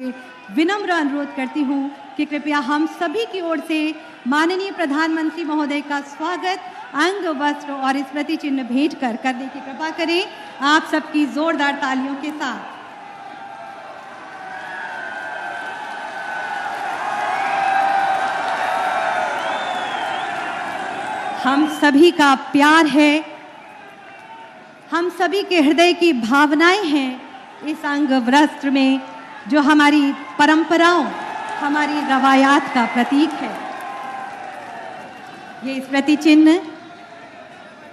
विनम्र अनुरोध करती हूं कि कृपया हम सभी की ओर से माननीय प्रधानमंत्री महोदय का स्वागत अंग वस्त्र और स्मृति चिन्ह भेंट कर करने की कृपा करें आप सबकी जोरदार तालियों के साथ। हम सभी का प्यार है, हम सभी के हृदय की भावनाएं हैं इस अंग वस्त्र में, जो हमारी परंपराओं, हमारी रवायात का प्रतीक है। ये स्मृति चिन्ह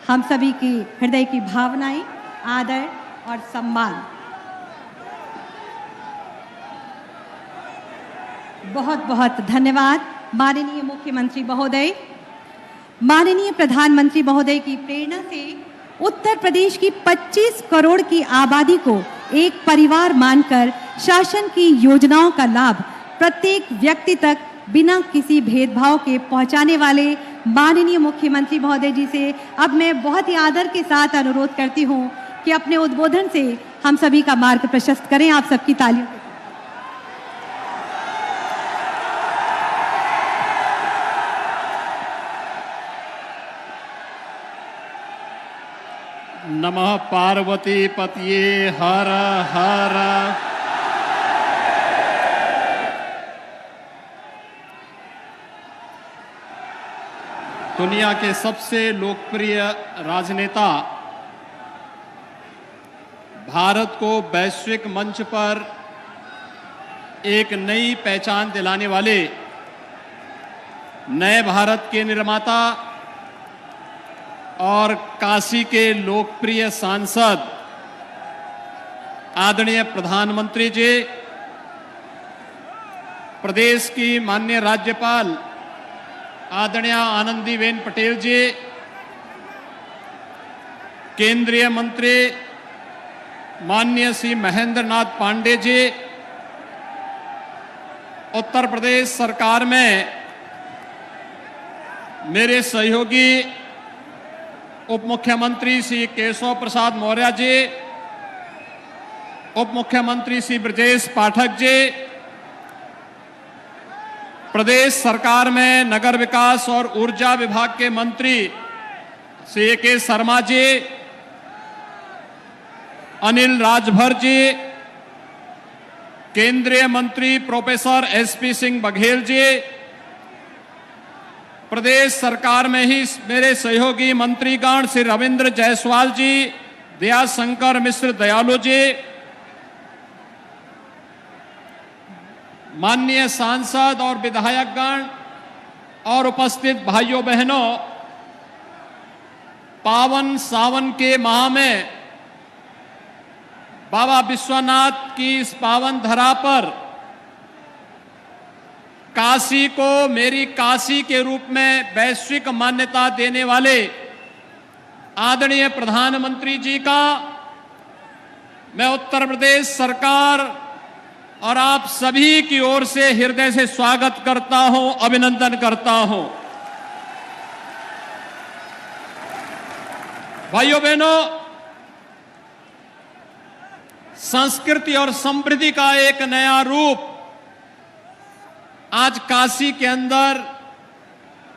हम सभी की हृदय की भावनाएं, आदर और सम्मान। बहुत बहुत धन्यवाद माननीय मुख्यमंत्री महोदय। माननीय प्रधानमंत्री महोदय की प्रेरणा से उत्तर प्रदेश की 25 करोड़ की आबादी को एक परिवार मानकर शासन की योजनाओं का लाभ प्रत्येक व्यक्ति तक बिना किसी भेदभाव के पहुंचाने वाले माननीय मुख्यमंत्री महोदय जी से अब मैं बहुत ही आदर के साथ अनुरोध करती हूं कि अपने उद्बोधन से हम सभी का मार्ग प्रशस्त करें। आप सबकी तालियों के साथ। नमः पार्वती पतये हर हर। दुनिया के सबसे लोकप्रिय राजनेता, भारत को वैश्विक मंच पर एक नई पहचान दिलाने वाले नए भारत के निर्माता और काशी के लोकप्रिय सांसद आदरणीय प्रधानमंत्री जी, प्रदेश की माननीय राज्यपाल आदरणीय आनंदीबेन पटेल जी, केंद्रीय मंत्री माननीय श्री महेंद्र नाथ पांडे जी, उत्तर प्रदेश सरकार में मेरे सहयोगी उप मुख्यमंत्री श्री केशव प्रसाद मौर्य जी, उप मुख्यमंत्री श्री ब्रजेश पाठक जी, प्रदेश सरकार में नगर विकास और ऊर्जा विभाग के मंत्री श्री के शर्मा जी, अनिल राजभर जी, केंद्रीय मंत्री प्रोफेसर एसपी सिंह बघेल जी, प्रदेश सरकार में ही मेरे सहयोगी मंत्रीगण श्री रविंद्र जायसवाल जी, दयाशंकर मिश्र दयालु जी, माननीय सांसद और विधायकगण और उपस्थित भाइयों बहनों, पावन सावन के माह में बाबा विश्वनाथ की इस पावन धरा पर काशी को मेरी काशी के रूप में वैश्विक मान्यता देने वाले आदरणीय प्रधानमंत्री जी का मैं उत्तर प्रदेश सरकार और आप सभी की ओर से हृदय से स्वागत करता हूं, अभिनंदन करता हूं। भाइयों बहनों, संस्कृति और समृद्धि का एक नया रूप आज काशी के अंदर,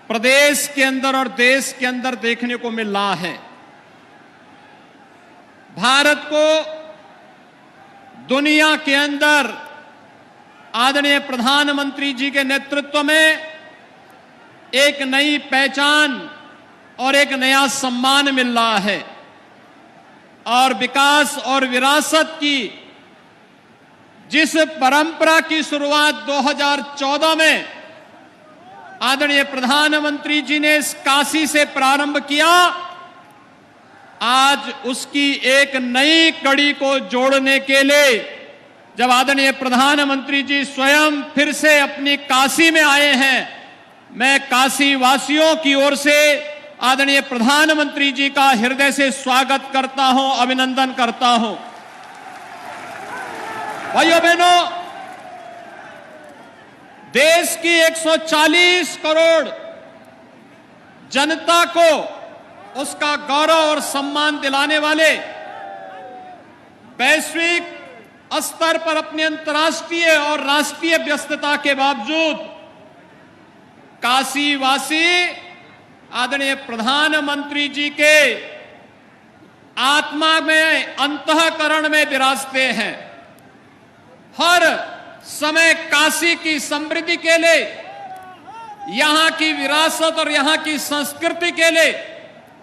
प्रदेश के अंदर और देश के अंदर देखने को मिल रहा है। भारत को दुनिया के अंदर आदरणीय प्रधानमंत्री जी के नेतृत्व में एक नई पहचान और एक नया सम्मान मिल रहा है और विकास और विरासत की जिस परंपरा की शुरुआत 2014 में आदरणीय प्रधानमंत्री जी ने इस काशी से प्रारंभ किया, आज उसकी एक नई कड़ी को जोड़ने के लिए जब आदरणीय प्रधानमंत्री जी स्वयं फिर से अपनी काशी में आए हैं, मैं काशी वासियों की ओर से आदरणीय प्रधानमंत्री जी का हृदय से स्वागत करता हूं, अभिनंदन करता हूं। भाइयों बहनों, देश की 140 करोड़ जनता को उसका गौरव और सम्मान दिलाने वाले वैश्विक स्तर पर अपनी अंतर्राष्ट्रीय और राष्ट्रीय व्यस्तता के बावजूद काशी वासी आदरणीय प्रधानमंत्री जी के आत्मा में, अंतःकरण में विराजते हैं। हर समय काशी की समृद्धि के लिए, यहां की विरासत और यहां की संस्कृति के लिए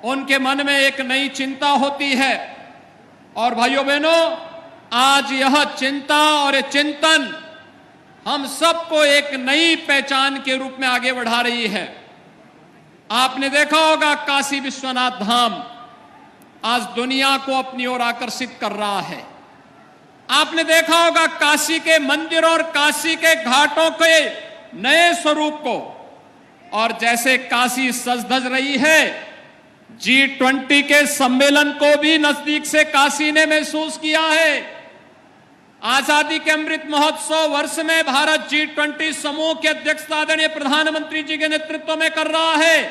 उनके मन में एक नई चिंता होती है। और भाइयों बहनों, आज यह चिंता और ये चिंतन हम सबको एक नई पहचान के रूप में आगे बढ़ा रही है। आपने देखा होगा काशी विश्वनाथ धाम आज दुनिया को अपनी ओर आकर्षित कर रहा है। आपने देखा होगा काशी के मंदिरों और काशी के घाटों के नए स्वरूप को। और जैसे काशी सज धज रही है, G20 के सम्मेलन को भी नजदीक से काशी ने महसूस किया है। आजादी के अमृत महोत्सव वर्ष में भारत G20 समूह की अध्यक्षता आदरणीय प्रधानमंत्री जी के नेतृत्व में कर रहा है।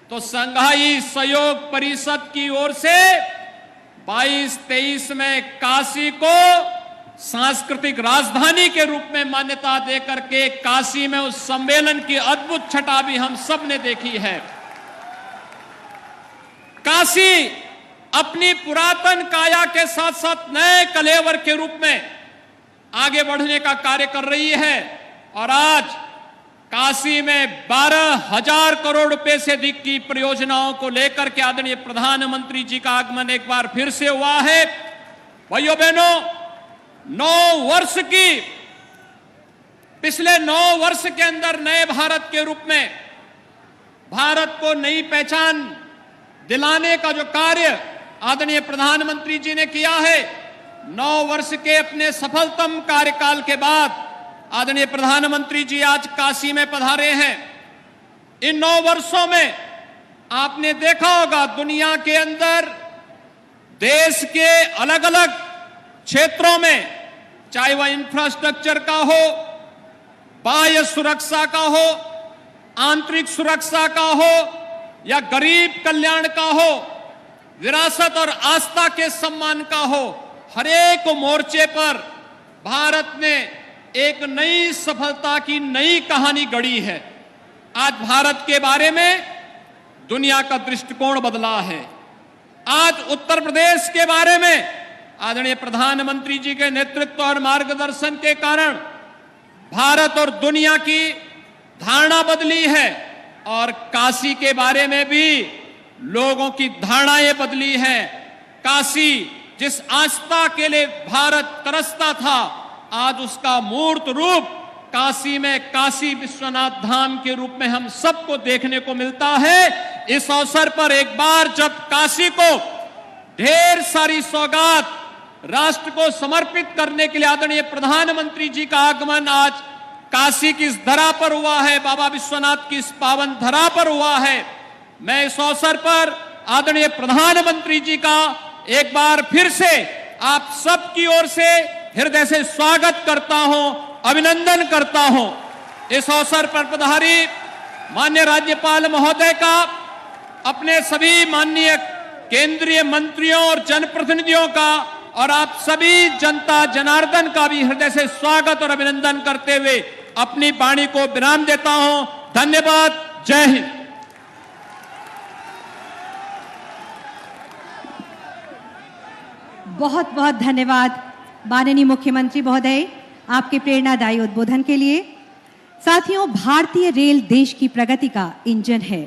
तो संघाई सहयोग परिषद की ओर से 22-23 में काशी को सांस्कृतिक राजधानी के रूप में मान्यता देकर के काशी में उस सम्मेलन की अद्भुत छटा भी हम सब ने देखी है। काशी अपनी पुरातन काया के साथ साथ नए कलेवर के रूप में आगे बढ़ने का कार्य कर रही है। और आज काशी में 12,000 करोड़ रुपए से अधिक की परियोजनाओं को लेकर के आदरणीय प्रधानमंत्री जी का आगमन एक बार फिर से हुआ है। भाइयों बहनों, 9 वर्ष की, पिछले 9 वर्ष के अंदर नए भारत के रूप में भारत को नई पहचान दिलाने का जो कार्य आदरणीय प्रधानमंत्री जी ने किया है, 9 वर्ष के अपने सफलतम कार्यकाल के बाद आदरणीय प्रधानमंत्री जी आज काशी में पधारे हैं। इन 9 वर्षों में आपने देखा होगा दुनिया के अंदर देश के अलग अलग क्षेत्रों में, चाहे वह इंफ्रास्ट्रक्चर का हो, बाह्य सुरक्षा का हो, आंतरिक सुरक्षा का हो या गरीब कल्याण का हो, विरासत और आस्था के सम्मान का हो, हर एक मोर्चे पर भारत ने एक नई सफलता की नई कहानी गढ़ी है। आज भारत के बारे में दुनिया का दृष्टिकोण बदला है। आज उत्तर प्रदेश के बारे में आदरणीय प्रधानमंत्री जी के नेतृत्व और मार्गदर्शन के कारण भारत और दुनिया की धारणा बदली है। और काशी के बारे में भी लोगों की धारणाएं बदली हैं। काशी जिस आस्था के लिए भारत तरसता था, आज उसका मूर्त रूप काशी में काशी विश्वनाथ धाम के रूप में हम सबको देखने को मिलता है। इस अवसर पर एक बार जब काशी को ढेर सारी सौगात राष्ट्र को समर्पित करने के लिए आदरणीय प्रधानमंत्री जी का आगमन आज काशी की इस धरा पर हुआ है, बाबा विश्वनाथ की इस पावन धरा पर हुआ है, मैं इस अवसर पर आदरणीय प्रधानमंत्री जी का एक बार फिर से आप सबकी ओर से हृदय से स्वागत करता हूं, अभिनंदन करता हूं। इस अवसर पर पधारी माननीय राज्यपाल महोदय का, अपने सभी माननीय केंद्रीय मंत्रियों और जनप्रतिनिधियों का और आप सभी जनता जनार्दन का भी हृदय से स्वागत और अभिनंदन करते हुए अपनी वाणी को विराम देता हूं। धन्यवाद। जय हिंद। बहुत बहुत धन्यवाद माननीय मुख्यमंत्री महोदय आपके प्रेरणादायी उद्बोधन के लिए। साथियों, भारतीय रेल देश की प्रगति का इंजन है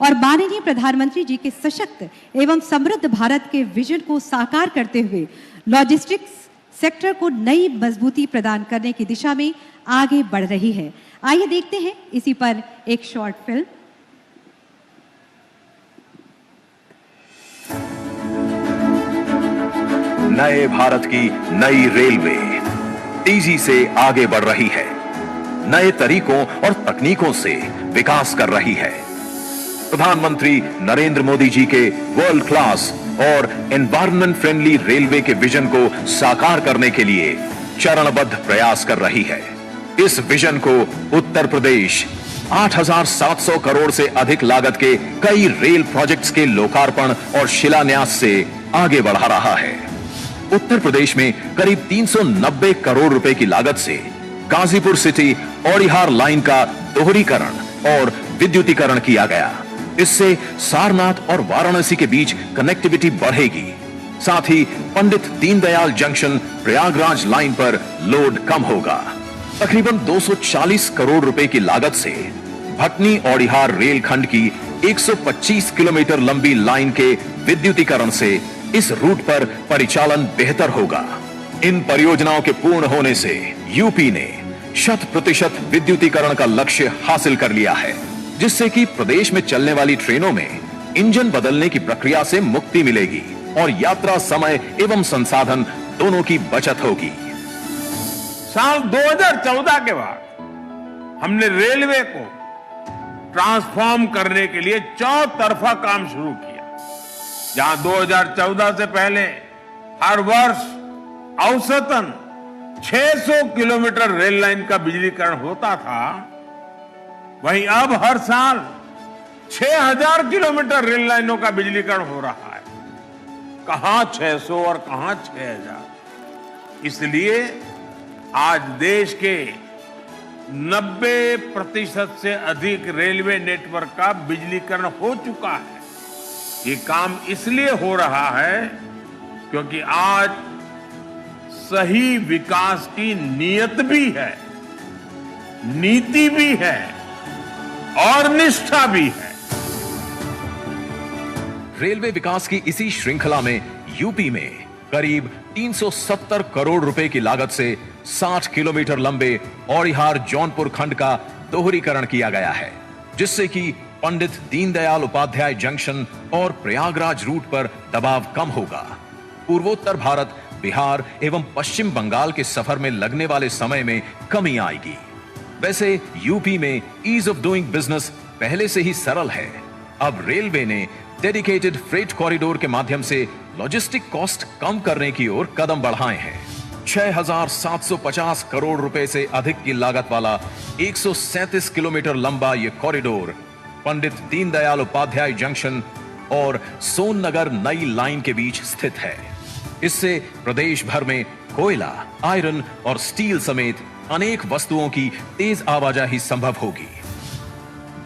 और माननीय प्रधानमंत्री जी के सशक्त एवं समृद्ध भारत के विजन को साकार करते हुए लॉजिस्टिक्स सेक्टर को नई मजबूती प्रदान करने की दिशा में आगे बढ़ रही है। आइए देखते हैं इसी पर एक शॉर्ट फिल्म। नए भारत की नई रेलवे तेजी से आगे बढ़ रही है, नए तरीकों और तकनीकों से विकास कर रही है। प्रधानमंत्री नरेंद्र मोदी जी के वर्ल्ड क्लास और एनवायरमेंट फ्रेंडली रेलवे के विजन को साकार करने के लिए चरणबद्ध प्रयास कर रही है। इस विजन को उत्तर प्रदेश 8,700 करोड़ से अधिक लागत के कई रेल प्रोजेक्ट्स के लोकार्पण और शिलान्यास से आगे बढ़ा रहा है। उत्तर प्रदेश में करीब 390 करोड़ रुपए की लागत से गाजीपुर सिटी औड़िहार लाइन का दोहरीकरण और विद्युतीकरण किया गया। इससे सारनाथ और वाराणसी के बीच कनेक्टिविटी बढ़ेगी। साथ ही पंडित दीनदयाल जंक्शन प्रयागराज लाइन पर लोड कम होगा। तकरीबन 240 करोड़ रुपए की लागत से भटनी औड़िहार रेलखंड की 125 किलोमीटर लंबी लाइन के विद्युतीकरण से इस रूट पर परिचालन बेहतर होगा। इन परियोजनाओं के पूर्ण होने से यूपी ने 100% विद्युतीकरण का लक्ष्य हासिल कर लिया है, जिससे कि प्रदेश में चलने वाली ट्रेनों में इंजन बदलने की प्रक्रिया से मुक्ति मिलेगी और यात्रा समय एवं संसाधन दोनों की बचत होगी। साल 2014 के बाद हमने रेलवे को ट्रांसफॉर्म करने के लिए चौतरफा काम शुरू किया। जहां 2014 से पहले हर वर्ष औसतन 600 किलोमीटर रेल लाइन का बिजलीकरण होता था, वहीं अब हर साल 6000 किलोमीटर रेल लाइनों का बिजलीकरण हो रहा है। कहां 600 और कहां 6000। इसलिए आज देश के 90% से अधिक रेलवे नेटवर्क का बिजलीकरण हो चुका है। ये काम इसलिए हो रहा है क्योंकि आज सही विकास की नीयत भी है, नीति भी है और निष्ठा भी है। रेलवे विकास की इसी श्रृंखला में यूपी में करीब 370 करोड़ रुपए की लागत से 60 किलोमीटर लंबे औड़िहार जौनपुर खंड का दोहरीकरण किया गया है, जिससे कि पंडित दीनदयाल उपाध्याय जंक्शन और प्रयागराज रूट पर दबाव कम होगा। पूर्वोत्तर भारत, बिहार एवं पश्चिम बंगाल के सफर में लगने वाले समय में कमी आएगी। वैसे यूपी में ईज ऑफ डूइंग बिजनेस पहले से ही सरल है। अब रेलवे ने डेडिकेटेड फ्रेट कॉरिडोर के माध्यम से लॉजिस्टिक कॉस्ट कम करने की ओर कदम बढ़ाए हैं। 6750 करोड़ रुपए से अधिक की लागत वाला 137 किलोमीटर लंबा यह कॉरिडोर पंडित दीनदयाल उपाध्याय जंक्शन और सोननगर नई लाइन के बीच स्थित है। इससे प्रदेश भर में कोयला, आयरन और स्टील समेत अनेक वस्तुओं की तेज आवाजाही संभव होगी।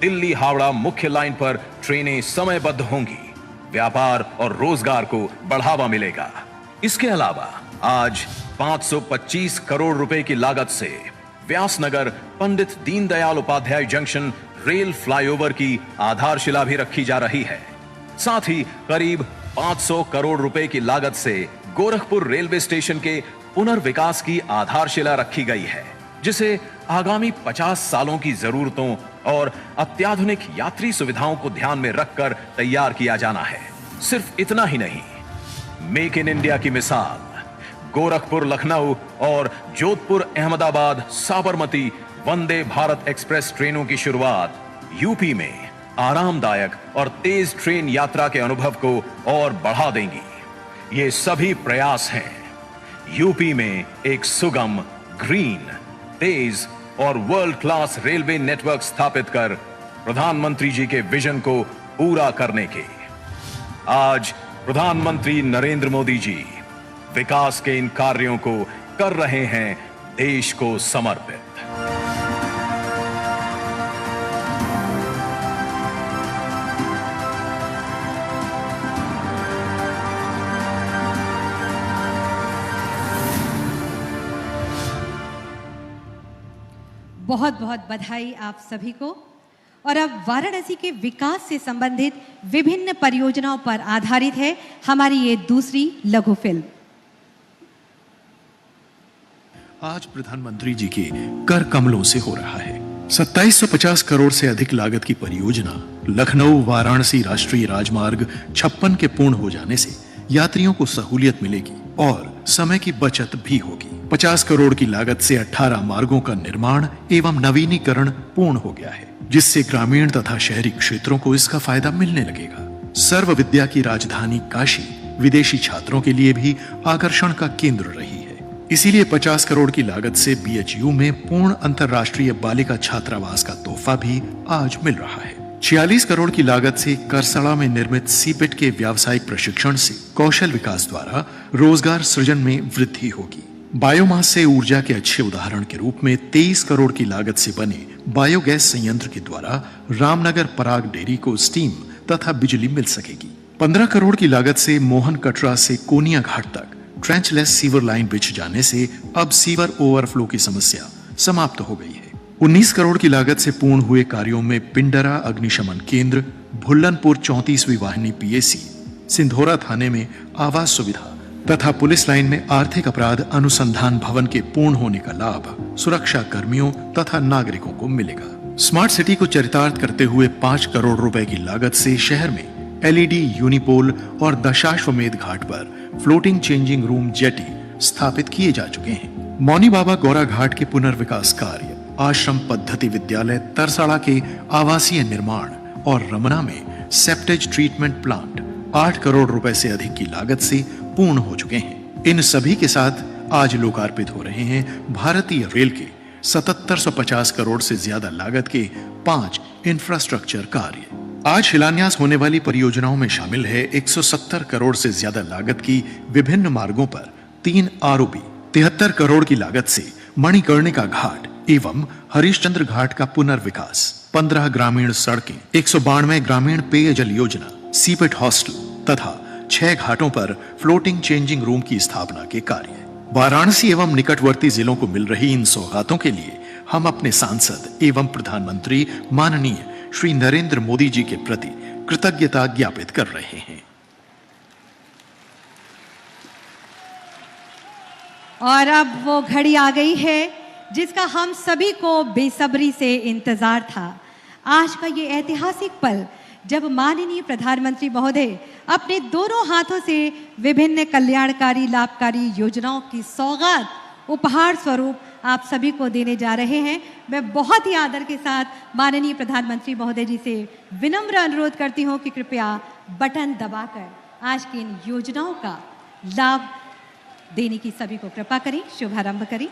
दिल्ली हावड़ा मुख्य लाइन पर ट्रेनें समयबद्ध होंगी। व्यापार और रोजगार को बढ़ावा मिलेगा। इसके अलावा आज 525 करोड़ रुपए की लागत से Vyasnagar Pandit Deendayal Upadhyay junction rail flyover की आधारशिला भी रखी जा रही है। साथ ही करीब 500 करोड़ रुपए की लागत से गोरखपुर रेलवे स्टेशन के पुनर्विकास की आधारशिला रखी गई है, जिसे आगामी 50 सालों की जरूरतों और अत्याधुनिक यात्री सुविधाओं को ध्यान में रखकर तैयार किया जाना है। सिर्फ इतना ही नहीं, मेक इन इंडिया की मिसाल गोरखपुर लखनऊ और जोधपुर अहमदाबाद साबरमती वंदे भारत एक्सप्रेस ट्रेनों की शुरुआत यूपी में आरामदायक और तेज ट्रेन यात्रा के अनुभव को और बढ़ा देंगी। ये सभी प्रयास हैं यूपी में एक सुगम, ग्रीन, तेज और वर्ल्ड क्लास रेलवे नेटवर्क स्थापित कर प्रधानमंत्री जी के विजन को पूरा करने के। आज प्रधानमंत्री नरेंद्र मोदी जी विकास के इन कार्यों को कर रहे हैं देश को समर्पित। बहुत बहुत बधाई आप सभी को। और अब वाराणसी के विकास से संबंधित विभिन्न परियोजनाओं पर आधारित है हमारी ये दूसरी लघु फिल्म। आज प्रधानमंत्री जी के कर कमलों से हो रहा है। 2750 करोड़ से अधिक लागत की परियोजना लखनऊ वाराणसी राष्ट्रीय राजमार्ग 56 के पूर्ण हो जाने से यात्रियों को सहूलियत मिलेगी और समय की बचत भी होगी। 50 करोड़ की लागत से 18 मार्गों का निर्माण एवं नवीनीकरण पूर्ण हो गया है, जिससे ग्रामीण तथा शहरी क्षेत्रों को इसका फायदा मिलने लगेगा। सर्व विद्या की राजधानी काशी विदेशी छात्रों के लिए भी आकर्षण का केंद्र रही है। इसीलिए 50 करोड़ की लागत से BHU में पूर्ण अंतर्राष्ट्रीय बालिका छात्रावास का तोहफा भी आज मिल रहा है। 46 करोड़ की लागत से करसड़ा में निर्मित सीपेट के व्यावसायिक प्रशिक्षण से कौशल विकास द्वारा रोजगार सृजन में वृद्धि होगी। बायोमास से ऊर्जा के अच्छे उदाहरण के रूप में 23 करोड़ की लागत से बने बायोगैस संयंत्र के द्वारा रामनगर पराग डेयरी को स्टीम तथा बिजली मिल सकेगी। 15 करोड़ की लागत से मोहन कटरा से कोनिया घाट तक ट्रेंचलेस सीवर लाइन बिछ जाने से अब सीवर ओवरफ्लो की समस्या समाप्त हो गई है। 19 करोड़ की लागत से पूर्ण हुए कार्यों में पिंडरा अग्निशमन केंद्र, भुल्लनपुर 34वीं वाहिनी पीएसी, सिंधोरा थाने में आवास सुविधा तथा पुलिस लाइन में आर्थिक अपराध अनुसंधान भवन के पूर्ण होने का लाभ सुरक्षा कर्मियों तथा नागरिकों को मिलेगा। स्मार्ट सिटी को चरितार्थ करते हुए 5 करोड़ रुपए की लागत से शहर में एलईडी यूनिपोल और दशाश्वमेध घाट पर फ्लोटिंग चेंजिंग रूम जेटी स्थापित किए जा चुके हैं। मौनी बाबा गौरा घाट के पुनर्विकास कार्य, आश्रम पद्धति विद्यालय तरसाड़ा के आवासीय निर्माण और रमना में सेप्टेज ट्रीटमेंट प्लांट 8 करोड़ रुपए से अधिक की लागत से पूर्ण हो चुके हैं। इन सभी के साथ आज लोकार्पित हो रहे हैं भारतीय रेल के 7750 करोड़ से ज्यादा लागत के 5 इंफ्रास्ट्रक्चर कार्य। आज शिलान्यास होने वाली परियोजनाओं में शामिल है 170 करोड़ से ज्यादा लागत की विभिन्न मार्गों पर 3 आरओबी, 73 करोड़ की लागत से मणिकर्णिका घाट एवं हरिश्चंद्र घाट का पुनर्विकास, 15 ग्रामीण सड़कें, 192 ग्रामीण पेयजल योजना, सीपेट हॉस्टल तथा 6 घाटों पर फ्लोटिंग चेंजिंग रूम की स्थापना के कार्य। वाराणसी एवं निकटवर्ती जिलों को मिल रही इन सौगातों के लिए हम अपने सांसद एवं प्रधानमंत्री माननीय श्री नरेंद्र मोदी जी के प्रति कृतज्ञता ज्ञापित कर रहे हैं। और अब वो घड़ी आ गई है जिसका हम सभी को बेसब्री से इंतजार था। आज का ये ऐतिहासिक पल जब माननीय प्रधानमंत्री महोदय अपने दोनों हाथों से विभिन्न कल्याणकारी लाभकारी योजनाओं की सौगात उपहार स्वरूप आप सभी को देने जा रहे हैं। मैं बहुत ही आदर के साथ माननीय प्रधानमंत्री महोदय जी से विनम्र अनुरोध करती हूं कि कृपया बटन दबाकर आज की इन योजनाओं का लाभ देने की सभी को कृपा करें, शुभारंभ करें।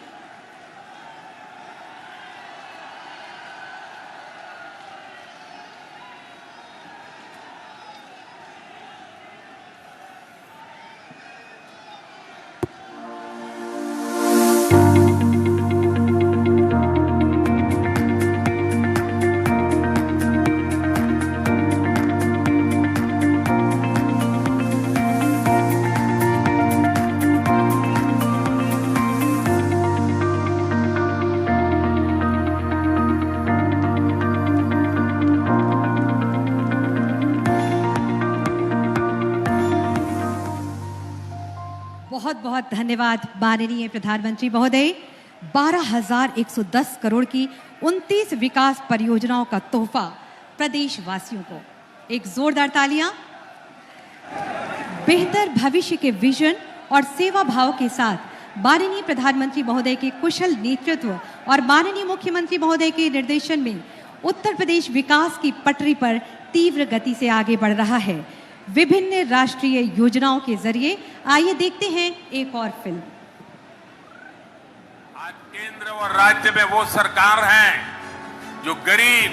बहुत बहुत धन्यवाद माननीय प्रधानमंत्री महोदय। 12,110 करोड़ की 29 विकास परियोजनाओं का तोहफा प्रदेशवासियों को। एक जोरदार तालियां। बेहतर भविष्य के विजन और सेवा भाव के साथ माननीय प्रधानमंत्री महोदय के कुशल नेतृत्व और माननीय मुख्यमंत्री महोदय के निर्देशन में उत्तर प्रदेश विकास की पटरी पर तीव्र गति से आगे बढ़ रहा है। विभिन्न राष्ट्रीय योजनाओं के जरिए आइए देखते हैं एक और फिल्म। आज केंद्र और राज्य में वो सरकार है जो गरीब,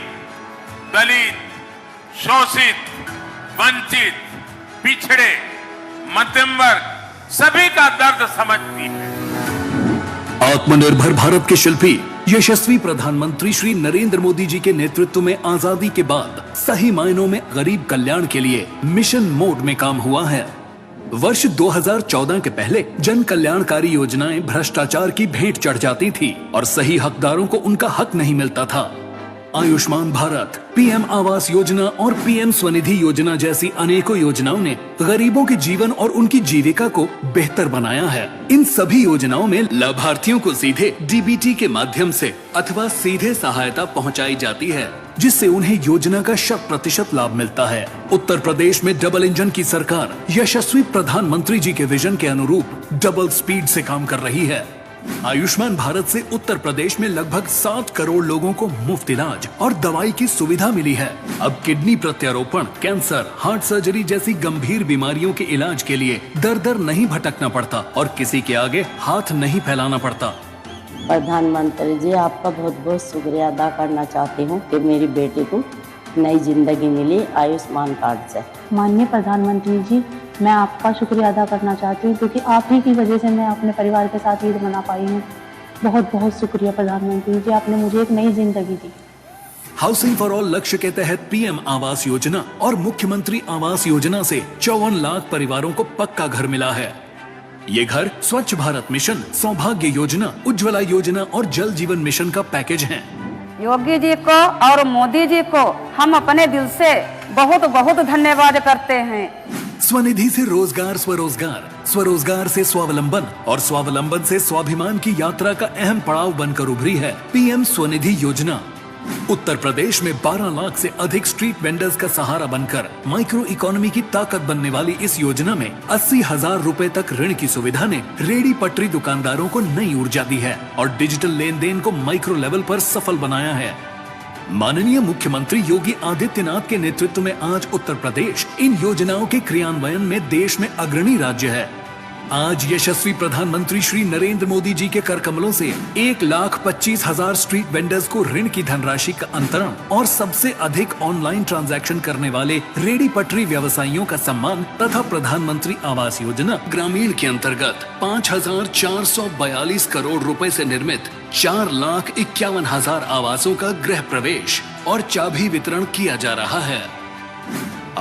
दलित, शोषित, वंचित, पिछड़े, मध्यम वर्ग सभी का दर्द समझती है। आत्मनिर्भर भारत के शिल्पी यशस्वी प्रधानमंत्री श्री नरेंद्र मोदी जी के नेतृत्व में आजादी के बाद सही मायनों में गरीब कल्याण के लिए मिशन मोड में काम हुआ है। वर्ष 2014 के पहले जन कल्याणकारी योजनाएं भ्रष्टाचार की भेंट चढ़ जाती थी और सही हकदारों को उनका हक नहीं मिलता था। आयुष्मान भारत, पीएम आवास योजना और पीएम स्वनिधि योजना जैसी अनेकों योजनाओं ने गरीबों के जीवन और उनकी जीविका को बेहतर बनाया है। इन सभी योजनाओं में लाभार्थियों को सीधे डीबीटी के माध्यम से अथवा सीधे सहायता पहुंचाई जाती है, जिससे उन्हें योजना का 100% लाभ मिलता है। उत्तर प्रदेश में डबल इंजन की सरकार यशस्वी प्रधानमंत्री जी के विजन के अनुरूप डबल स्पीड से काम कर रही है। आयुष्मान भारत से उत्तर प्रदेश में लगभग 7 करोड़ लोगों को मुफ्त इलाज और दवाई की सुविधा मिली है। अब किडनी प्रत्यारोपण, कैंसर, हार्ट सर्जरी जैसी गंभीर बीमारियों के इलाज के लिए दर दर नहीं भटकना पड़ता और किसी के आगे हाथ नहीं फैलाना पड़ता। प्रधानमंत्री जी, आपका बहुत बहुत शुक्रिया अदा करना चाहती हूँ कि मेरी बेटी को नई जिंदगी मिली आयुष्मान कार्ड से। माननीय प्रधानमंत्री जी, मैं आपका शुक्रिया अदा करना चाहती हूँ क्योंकि आप ही की वजह से मैं अपने परिवार के साथ ईद मना पाई हूँ। बहुत बहुत शुक्रिया प्रधानमंत्री जी, आपने मुझे एक नई जिंदगी दी। हाउसिंग फॉर ऑल लक्ष्य के तहत पीएम आवास योजना और मुख्यमंत्री आवास योजना से 54 लाख परिवारों को पक्का घर मिला है। ये घर स्वच्छ भारत मिशन, सौभाग्य योजना, उज्ज्वला योजना और जल जीवन मिशन का पैकेज है। योगी जी को और मोदी जी को हम अपने दिल से बहुत बहुत धन्यवाद करते हैं। स्वनिधि से रोजगार स्वरोजगार, स्वरोजगार से स्वावलंबन और स्वावलंबन से स्वाभिमान की यात्रा का अहम पड़ाव बनकर उभरी है पीएम स्वनिधि योजना। उत्तर प्रदेश में 12 लाख से अधिक स्ट्रीट वेंडर्स का सहारा बनकर माइक्रो इकोनॉमी की ताकत बनने वाली इस योजना में 80,000 रुपए तक ऋण की सुविधा ने रेडी पटरी दुकानदारों को नई ऊर्जा दी है और डिजिटल लेन देन को माइक्रो लेवल पर सफल बनाया है। माननीय मुख्यमंत्री योगी आदित्यनाथ के नेतृत्व में आज उत्तर प्रदेश इन योजनाओं के क्रियान्वयन में देश में अग्रणी राज्य है। आज यशस्वी प्रधानमंत्री श्री नरेंद्र मोदी जी के कर कमलों से 1,25,000 स्ट्रीट वेंडर्स को ऋण की धनराशि का अंतरण और सबसे अधिक ऑनलाइन ट्रांजैक्शन करने वाले रेडी पटरी व्यवसायियों का सम्मान तथा प्रधानमंत्री आवास योजना ग्रामीण के अंतर्गत 5,442 करोड़ रुपए से निर्मित 4,51,000 आवासों का गृह प्रवेश और चाबी वितरण किया जा रहा है।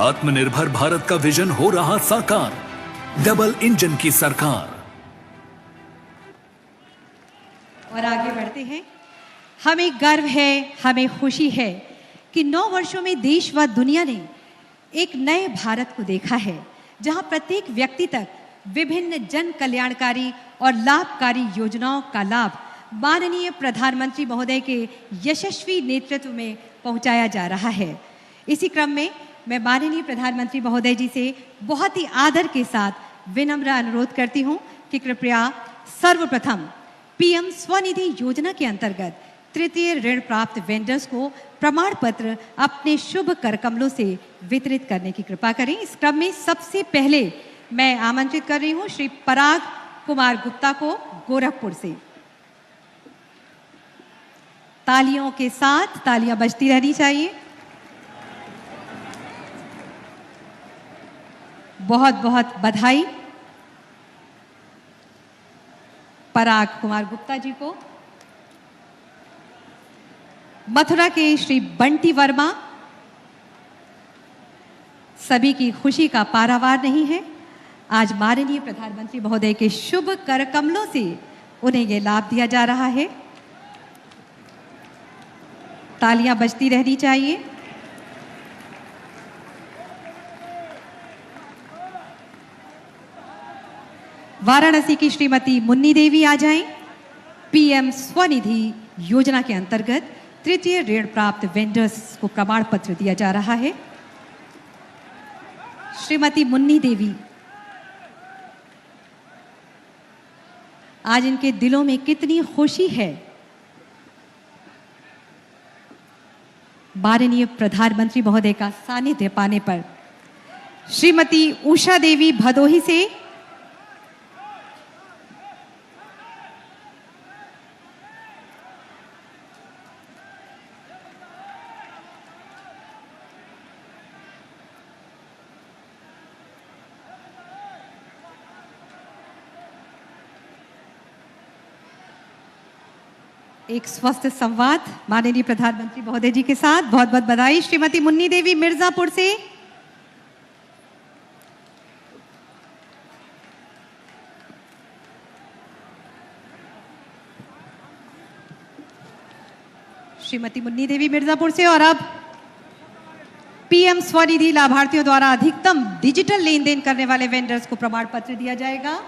आत्मनिर्भर भारत का विजन हो रहा साकार, डबल इंजन की सरकार। और आगे बढ़ते हैं। हमें गर्व है, हमें खुशी है कि 9 वर्षों में देश व दुनिया ने एक नए भारत को देखा है, जहां प्रत्येक व्यक्ति तक विभिन्न जन कल्याणकारी और लाभकारी योजनाओं का लाभ माननीय प्रधानमंत्री महोदय के यशस्वी नेतृत्व में पहुंचाया जा रहा है। इसी क्रम में मैं माननीय प्रधानमंत्री महोदय जी से बहुत ही आदर के साथ विनम्र अनुरोध करती हूं कि कृपया सर्वप्रथम पीएम स्वनिधि योजना के अंतर्गत तृतीय ऋण प्राप्त वेंडर्स को प्रमाण पत्र अपने शुभ कर कमलों से वितरित करने की कृपा करें। इस क्रम में सबसे पहले मैं आमंत्रित कर रही हूं श्री पराग कुमार गुप्ता को गोरखपुर से। तालियों के साथ तालियां बजती रहनी चाहिए। बहुत बहुत बधाई पराग कुमार गुप्ता जी को। मथुरा के श्री बंटी वर्मा, सभी की खुशी का पारावार नहीं है। आज माननीय प्रधानमंत्री महोदय के शुभ कर कमलों से उन्हें यह लाभ दिया जा रहा है। तालियां बजती रहनी चाहिए। वाराणसी की श्रीमती मुन्नी देवी आ जाएं। पीएम स्वनिधि योजना के अंतर्गत तृतीय ऋण प्राप्त वेंडर्स को प्रमाण पत्र दिया जा रहा है। श्रीमती मुन्नी देवी, आज इनके दिलों में कितनी खुशी है। माननीय प्रधानमंत्री महोदय का सानिध्य पाने पर। श्रीमती उषा देवी भदोही से, एक स्वस्थ संवाद माननीय प्रधानमंत्री महोदय जी के साथ। बहुत बहुत बधाई। श्रीमती मुन्नी देवी मिर्जापुर से, श्रीमती मुन्नी देवी मिर्जापुर से। और अब पीएम स्वनिधि लाभार्थियों द्वारा अधिकतम डिजिटल लेन देन करने वाले वेंडर्स को प्रमाण पत्र दिया जाएगा।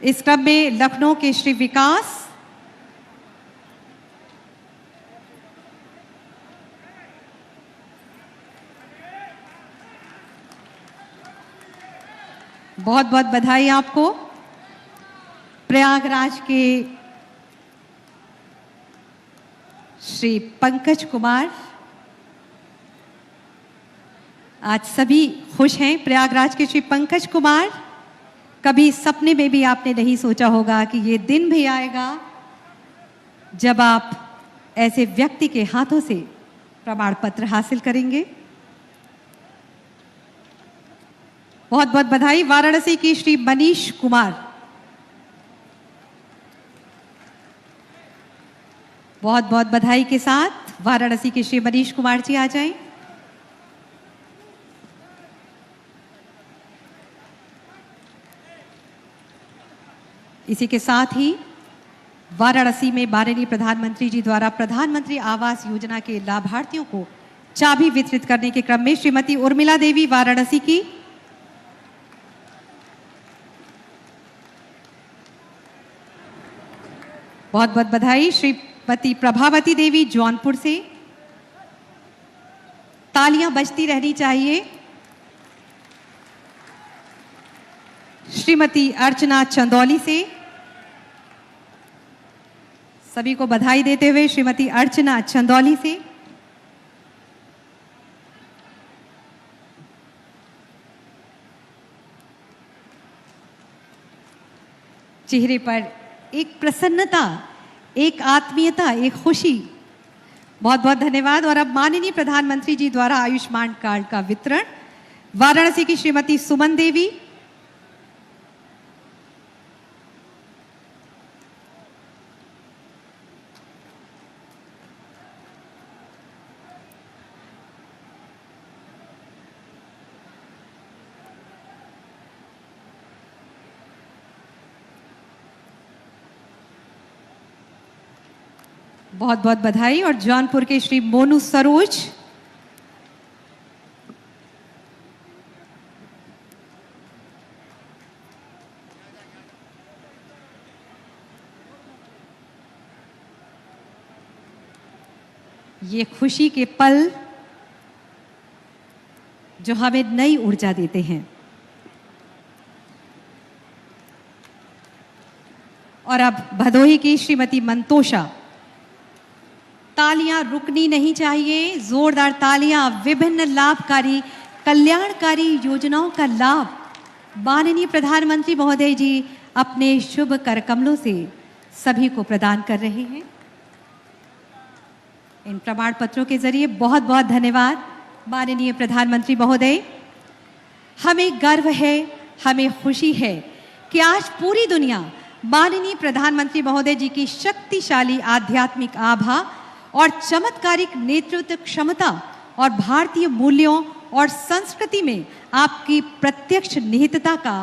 इस क्रम में लखनऊ के श्री विकास, बहुत बहुत बधाई आपको। प्रयागराज के श्री पंकज कुमार, आज सभी खुश हैं। प्रयागराज के श्री पंकज कुमार, कभी सपने में भी आपने नहीं सोचा होगा कि ये दिन भी आएगा जब आप ऐसे व्यक्ति के हाथों से प्रमाण पत्र हासिल करेंगे। बहुत बहुत बधाई। वाराणसी की श्री मनीष कुमार, बहुत बहुत बधाई के साथ वाराणसी के श्री मनीष कुमार जी आ जाएं। इसी के साथ ही वाराणसी में माननीय प्रधानमंत्री जी द्वारा प्रधानमंत्री आवास योजना के लाभार्थियों को चाबी वितरित करने के क्रम में श्रीमती उर्मिला देवी वाराणसी की, बहुत बहुत बधाई। श्रीमती प्रभावती देवी जौनपुर से, तालियां बजती रहनी चाहिए। श्रीमती अर्चना चंदौली से, सभी को बधाई देते हुए श्रीमती अर्चना चंदौली से, चेहरे पर एक प्रसन्नता, एक आत्मीयता, एक खुशी, बहुत बहुत धन्यवाद। और अब माननीय प्रधानमंत्री जी द्वारा आयुष्मान कार्ड का वितरण, वाराणसी की श्रीमती सुमन देवी, बहुत बहुत बधाई। और जौनपुर के श्री मोनू सरोज, ये खुशी के पल जो हमें नई ऊर्जा देते हैं। और अब भदोही की श्रीमती मंतोषा, तालियां रुकनी नहीं चाहिए, जोरदार तालियां। विभिन्न लाभकारी कल्याणकारी योजनाओं का लाभ माननीय प्रधानमंत्री महोदय जी अपने शुभ कर कमलों से सभी को प्रदान कर रहे हैं। इन प्रमाण पत्रों के जरिए बहुत बहुत धन्यवाद माननीय प्रधानमंत्री महोदय। हमें गर्व है, हमें खुशी है कि आज पूरी दुनिया माननीय प्रधानमंत्री महोदय जी की शक्तिशाली आध्यात्मिक आभा और चमत्कारिक नेतृत्व क्षमता और भारतीय मूल्यों और संस्कृति में आपकी प्रत्यक्ष निहितता का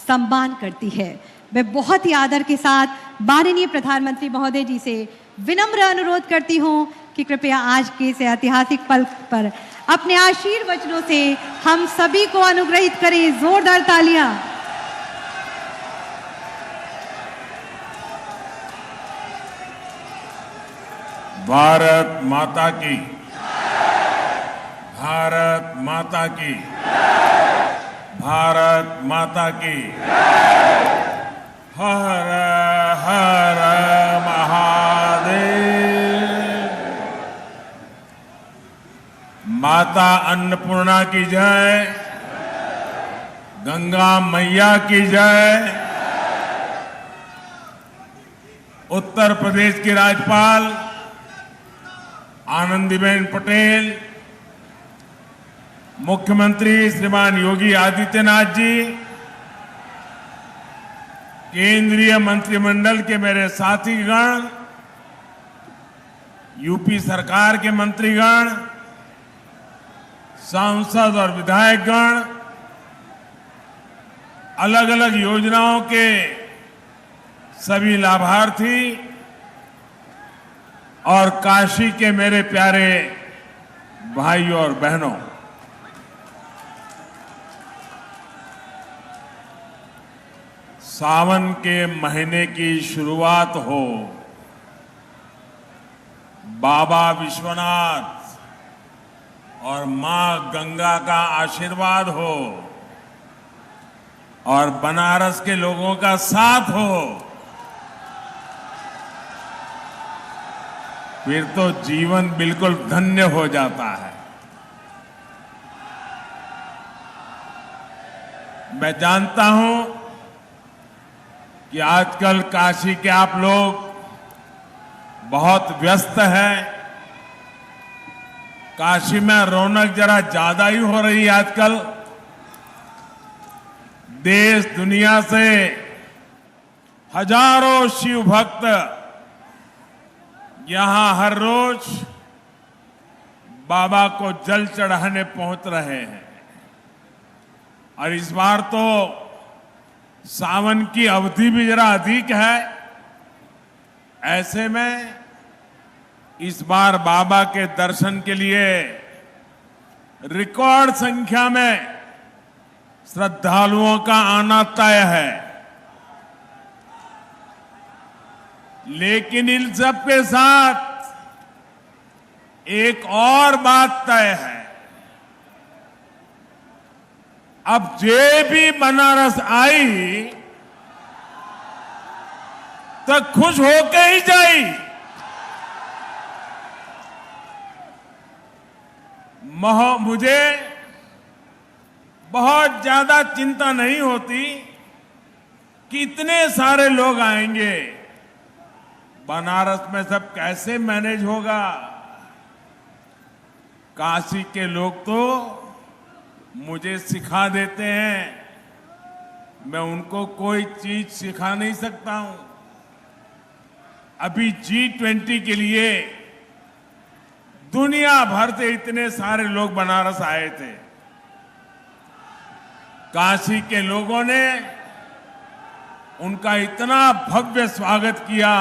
सम्मान करती है। मैं बहुत ही आदर के साथ माननीय प्रधानमंत्री महोदय जी से विनम्र अनुरोध करती हूं कि कृपया आज के इस ऐतिहासिक पल पर अपने आशीर्वचनों से हम सभी को अनुग्रहित करें। जोरदार तालियां। भारत माता की, भारत माता की, भारत माता की। हर हर महादेव। माता अन्नपूर्णा की जय, गंगा मैया की जय। उत्तर प्रदेश की राज्यपाल आनंदीबेन पटेल, मुख्यमंत्री श्रीमान योगी आदित्यनाथ जी, केंद्रीय मंत्रिमंडल के मेरे साथीगण, यूपी सरकार के मंत्रीगण, सांसद और विधायकगण, अलग अलग योजनाओं के सभी लाभार्थी और काशी के मेरे प्यारे भाइयों और बहनों, सावन के महीने की शुरुआत हो, बाबा विश्वनाथ और मां गंगा का आशीर्वाद हो और बनारस के लोगों का साथ हो, फिर तो जीवन बिल्कुल धन्य हो जाता है। मैं जानता हूं कि आजकल काशी के आप लोग बहुत व्यस्त हैं, काशी में रौनक जरा ज्यादा ही हो रही है आजकल। देश दुनिया से हजारों शिव भक्त यहां हर रोज बाबा को जल चढ़ाने पहुंच रहे हैं। और इस बार तो सावन की अवधि भी जरा अधिक है। ऐसे में इस बार बाबा के दर्शन के लिए रिकॉर्ड संख्या में श्रद्धालुओं का आना तय है। लेकिन इन सब के साथ एक और बात तय है। अब जे भी बनारस आई तो खुश होके ही जाई। मुझे बहुत ज्यादा चिंता नहीं होती कि इतने सारे लोग आएंगे, बनारस में सब कैसे मैनेज होगा। काशी के लोग तो मुझे सिखा देते हैं, मैं उनको कोई चीज सिखा नहीं सकता हूं। अभी G20 के लिए दुनिया भर से इतने सारे लोग बनारस आए थे। काशी के लोगों ने उनका इतना भव्य स्वागत किया,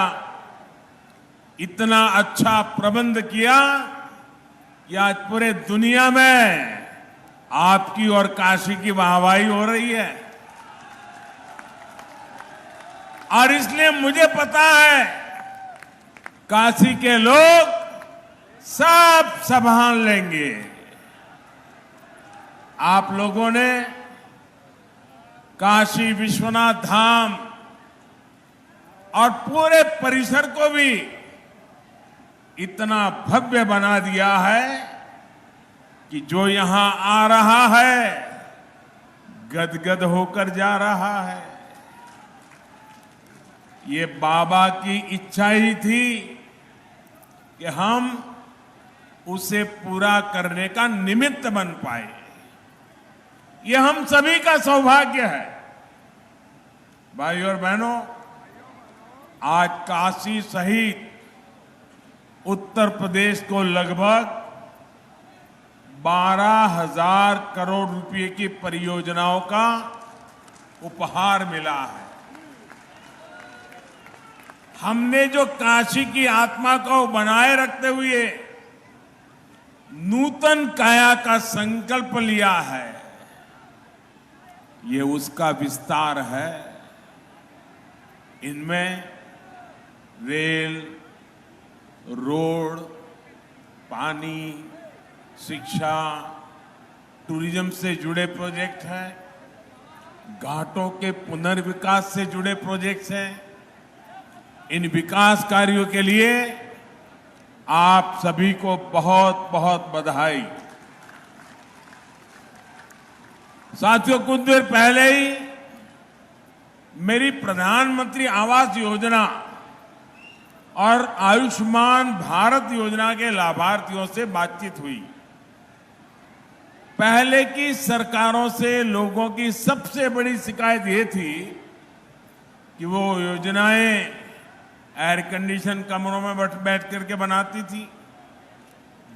इतना अच्छा प्रबंध किया कि आज पूरे दुनिया में आपकी और काशी की वाहवाही हो रही है। और इसलिए मुझे पता है काशी के लोग सब संभाल लेंगे। आप लोगों ने काशी विश्वनाथ धाम और पूरे परिसर को भी इतना भव्य बना दिया है कि जो यहां आ रहा है गदगद होकर जा रहा है। ये बाबा की इच्छा ही थी कि हम उसे पूरा करने का निमित्त बन पाए। ये हम सभी का सौभाग्य है। भाइयों और बहनों, आज काशी सहित उत्तर प्रदेश को लगभग 12,000 करोड़ रुपए की परियोजनाओं का उपहार मिला है। हमने जो काशी की आत्मा को बनाए रखते हुए नूतन काया का संकल्प लिया है, ये उसका विस्तार है। इनमें रेल, रोड, पानी, शिक्षा, टूरिज्म से जुड़े प्रोजेक्ट हैं, घाटों के पुनर्विकास से जुड़े प्रोजेक्ट्स हैं। इन विकास कार्यों के लिए आप सभी को बहुत बहुत बधाई। साथियों, कुछ देर पहले ही मेरी प्रधानमंत्री आवास योजना और आयुष्मान भारत योजना के लाभार्थियों से बातचीत हुई। पहले की सरकारों से लोगों की सबसे बड़ी शिकायत ये थी कि वो योजनाएं एयर कंडीशन कमरों में बैठ करके बनाती थी।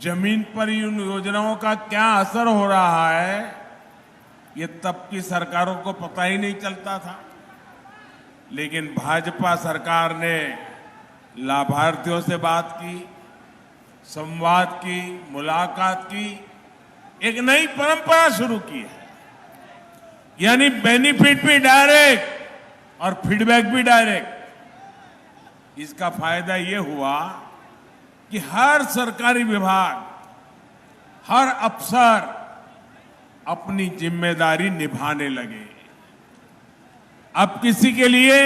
जमीन पर इन योजनाओं का क्या असर हो रहा है ये तब की सरकारों को पता ही नहीं चलता था। लेकिन भाजपा सरकार ने लाभार्थियों से बात की, संवाद की, मुलाकात की, एक नई परंपरा शुरू की है। यानी बेनिफिट भी डायरेक्ट और फीडबैक भी डायरेक्ट। इसका फायदा ये हुआ कि हर सरकारी विभाग, हर अफसर अपनी जिम्मेदारी निभाने लगे। अब किसी के लिए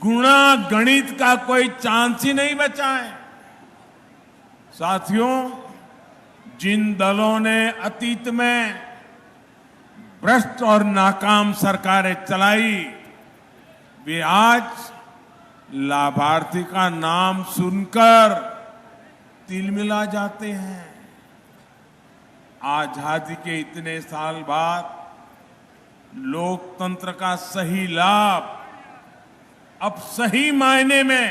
गुणा गणित का कोई चांस ही नहीं बचा है। साथियों, जिन दलों ने अतीत में भ्रष्ट और नाकाम सरकारें चलाई, वे आज लाभार्थी का नाम सुनकर तिलमिला जाते हैं। आजादी के इतने साल बाद लोकतंत्र का सही लाभ अब सही मायने में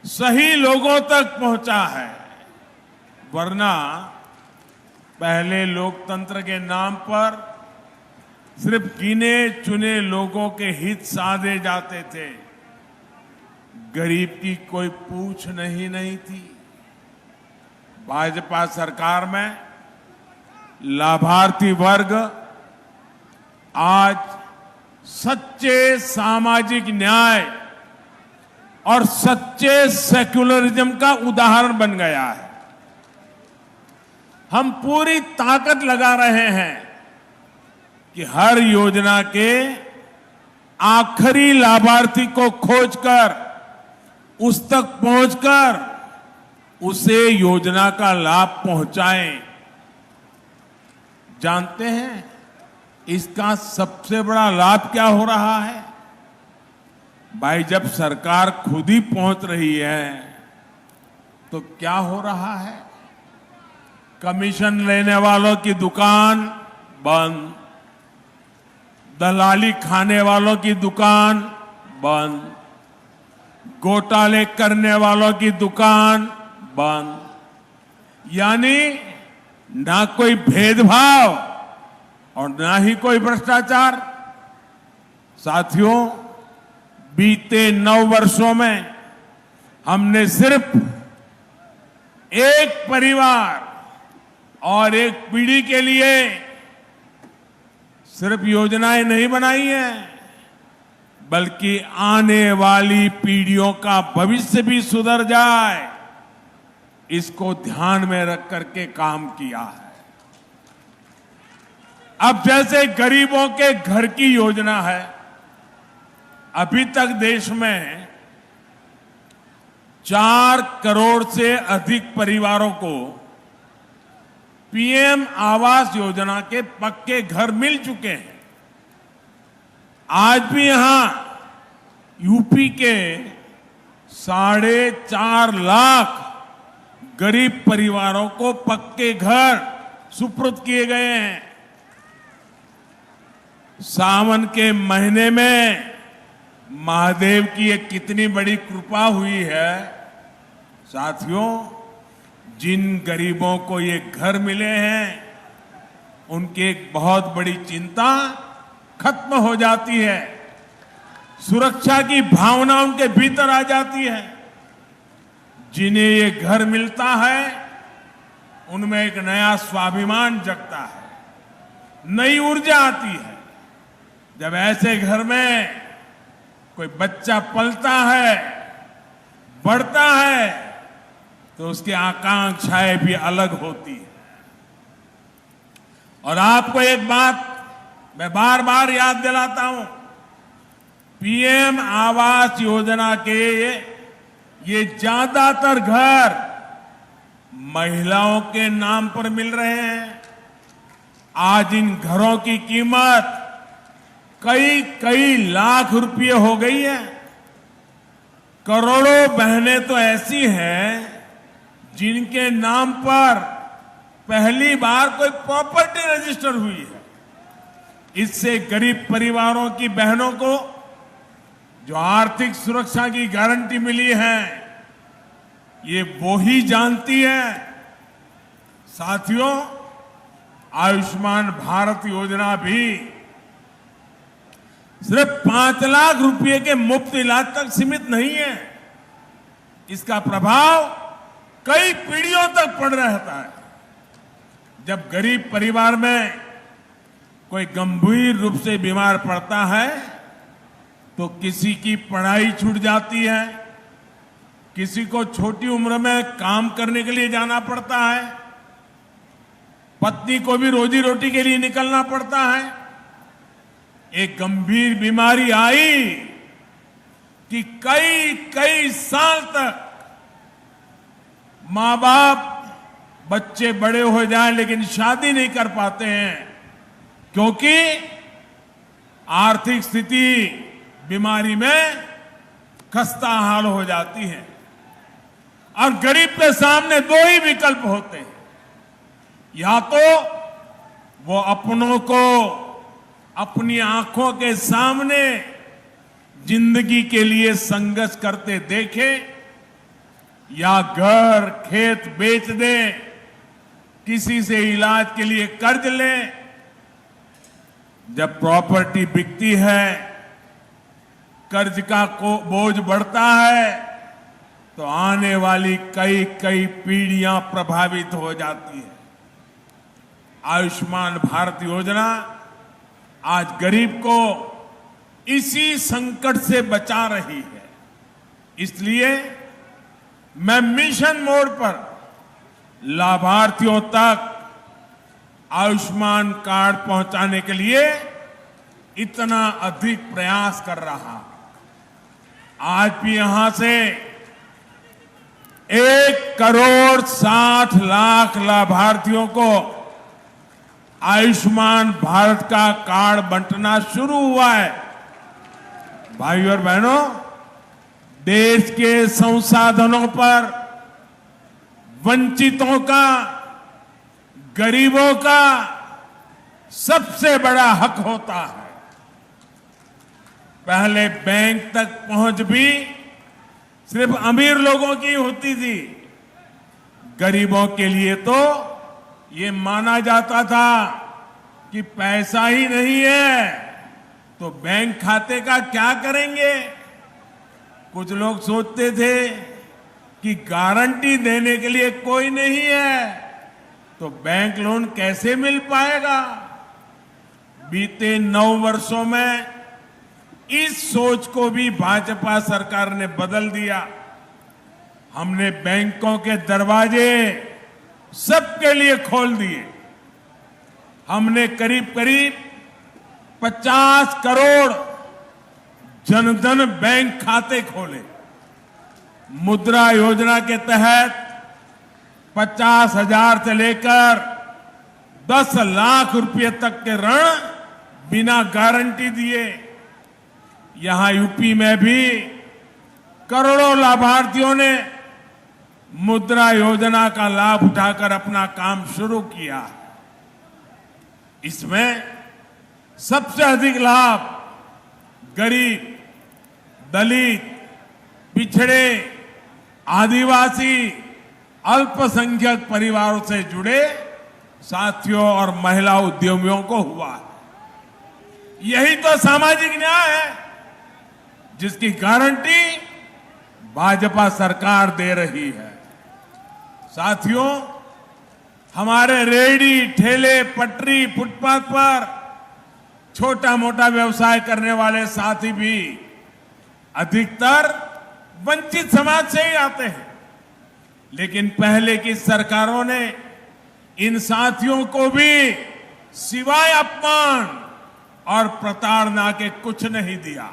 सही लोगों तक पहुंचा है, वरना पहले लोकतंत्र के नाम पर सिर्फ गिने चुने लोगों के हित साधे जाते थे, गरीब की कोई पूछ नहीं थी। भाजपा सरकार में लाभार्थी वर्ग आज सच्चे सामाजिक न्याय और सच्चे सेक्युलरिज्म का उदाहरण बन गया है। हम पूरी ताकत लगा रहे हैं कि हर योजना के आखिरी लाभार्थी को खोजकर उस तक पहुंचकर उसे योजना का लाभ पहुंचाएं। जानते हैं इसका सबसे बड़ा लाभ क्या हो रहा है? भाई, जब सरकार खुद ही पहुंच रही है तो क्या हो रहा है? कमीशन लेने वालों की दुकान बंद, दलाली खाने वालों की दुकान बंद, घोटाले करने वालों की दुकान बंद। यानी ना कोई भेदभाव और ना ही कोई भ्रष्टाचार। साथियों, बीते 9 वर्षों में हमने सिर्फ एक परिवार और एक पीढ़ी के लिए सिर्फ योजनाएं नहीं बनाई हैं, बल्कि आने वाली पीढ़ियों का भविष्य भी सुधर जाए, इसको ध्यान में रख करके काम किया है। अब जैसे गरीबों के घर की योजना है, अभी तक देश में 4 करोड़ से अधिक परिवारों को पीएम आवास योजना के पक्के घर मिल चुके हैं। आज भी यहां यूपी के 4.5 लाख गरीब परिवारों को पक्के घर सुपुर्द किए गए हैं। सावन के महीने में महादेव की एक कितनी बड़ी कृपा हुई है। साथियों, जिन गरीबों को ये घर मिले हैं, उनकी एक बहुत बड़ी चिंता खत्म हो जाती है। सुरक्षा की भावना उनके भीतर आ जाती है। जिन्हें ये घर मिलता है, उनमें एक नया स्वाभिमान जगता है, नई ऊर्जा आती है। जब ऐसे घर में कोई बच्चा पलता है, बढ़ता है, तो उसकी आकांक्षाएं भी अलग होती है। और आपको एक बात मैं बार बार याद दिलाता हूं, पीएम आवास योजना के ये ज्यादातर घर महिलाओं के नाम पर मिल रहे हैं। आज इन घरों की कीमत कई लाख रुपए हो गई है। करोड़ों बहनें तो ऐसी हैं जिनके नाम पर पहली बार कोई प्रॉपर्टी रजिस्टर हुई है। इससे गरीब परिवारों की बहनों को जो आर्थिक सुरक्षा की गारंटी मिली है, ये वो ही जानती है। साथियों, आयुष्मान भारत योजना भी सिर्फ 5 लाख रुपए के मुफ्त इलाज तक सीमित नहीं है। इसका प्रभाव कई पीढ़ियों तक पड़ रहता है। जब गरीब परिवार में कोई गंभीर रूप से बीमार पड़ता है, तो किसी की पढ़ाई छूट जाती है, किसी को छोटी उम्र में काम करने के लिए जाना पड़ता है, पत्नी को भी रोजी रोटी के लिए निकलना पड़ता है। एक गंभीर बीमारी आई कि कई साल तक मां बाप, बच्चे बड़े हो जाएं लेकिन शादी नहीं कर पाते हैं, क्योंकि आर्थिक स्थिति बीमारी में खस्ता हाल हो जाती है। और गरीब के सामने दो ही विकल्प होते हैं, या तो वो अपनों को अपनी आंखों के सामने जिंदगी के लिए संघर्ष करते देखे, या घर खेत बेच दे, किसी से इलाज के लिए कर्ज ले। जब प्रॉपर्टी बिकती है, कर्ज का बोझ बढ़ता है, तो आने वाली कई कई पीढ़ियां प्रभावित हो जाती है। आयुष्मान भारत योजना आज गरीब को इसी संकट से बचा रही है। इसलिए मैं मिशन मोड पर लाभार्थियों तक आयुष्मान कार्ड पहुंचाने के लिए इतना अधिक प्रयास कर रहा। आज भी यहां से 1,60,00,000 लाभार्थियों को आयुष्मान भारत का कार्ड बंटना शुरू हुआ है। भाइयों और बहनों, देश के संसाधनों पर वंचितों का, गरीबों का सबसे बड़ा हक होता है। पहले बैंक तक पहुंच भी सिर्फ अमीर लोगों की होती थी। गरीबों के लिए तो ये माना जाता था कि पैसा ही नहीं है तो बैंक खाते का क्या करेंगे। कुछ लोग सोचते थे कि गारंटी देने के लिए कोई नहीं है तो बैंक लोन कैसे मिल पाएगा। बीते 9 वर्षों में इस सोच को भी भाजपा सरकार ने बदल दिया। हमने बैंकों के दरवाजे सबके लिए खोल दिए। हमने करीब करीब 50 करोड़ जनधन बैंक खाते खोले। मुद्रा योजना के तहत 50,000 से लेकर 10 लाख रुपए तक के ऋण बिना गारंटी दिए। यहां यूपी में भी करोड़ों लाभार्थियों ने मुद्रा योजना का लाभ उठाकर अपना काम शुरू किया। इसमें सबसे अधिक लाभ गरीब, दलित, पिछड़े, आदिवासी, अल्पसंख्यक परिवारों से जुड़े साथियों और महिला उद्यमियों को हुआ। यही तो सामाजिक न्याय है जिसकी गारंटी भाजपा सरकार दे रही है। साथियों, हमारे रेहड़ी, ठेले, पटरी, फुटपाथ पर छोटा मोटा व्यवसाय करने वाले साथी भी अधिकतर वंचित समाज से ही आते हैं। लेकिन पहले की सरकारों ने इन साथियों को भी सिवाय अपमान और प्रताड़ना के कुछ नहीं दिया।